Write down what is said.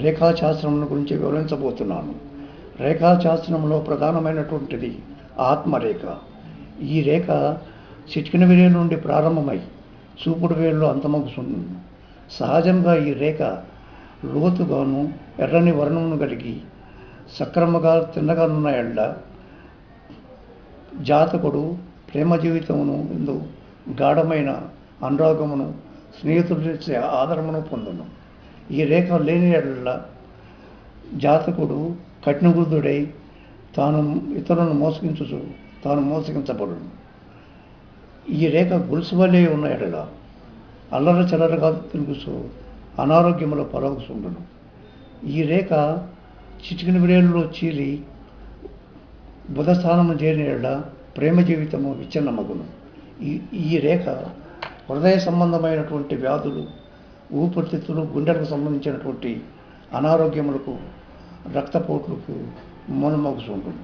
రేఖాశాస్త్రం గురించి వివరించబోతున్నాను. రేఖాశాస్త్రంలో ప్రధానమైనటువంటిది ఆత్మరేఖ. ఈ రేఖ చిటికిన వేలు నుండి ప్రారంభమై చూపుడు వేలులో అంతమవుతుంది. సహజంగా ఈ రేఖ లోతుగాను ఎర్రని వర్ణమును కలిగి సక్రమంగా తిన్నగానున్న ఎడల జాతకుడు ప్రేమ జీవితమును ఎందు గాఢమైన అనురాగమును, స్నేహితుల ఆదరమును పొందును. ఈ రేఖ లేని ఎడల జాతకుడు కఠినబుద్ధుడై తాను ఇతరులను తాను మోసగించబడును. ఈ రేఖ గొలుసు వలె ఉన్న ఎడల అల్లర చల్లరగా తిరుగుతూ అనారోగ్యముల పరవశుండును. ఈ రేఖ చిటికిన వేలులో చీలి బుధస్థానము చేరిన ఎడల ప్రేమ జీవితము విచ్ఛిన్నమగును. ఈ రేఖ హృదయ సంబంధమైనటువంటి వ్యాధులు, ఊపిరితిత్తులు, గుండెలకు సంబంధించినటువంటి అనారోగ్యములకు, రక్తపోట్లకు మూలమగుతుంటుంది.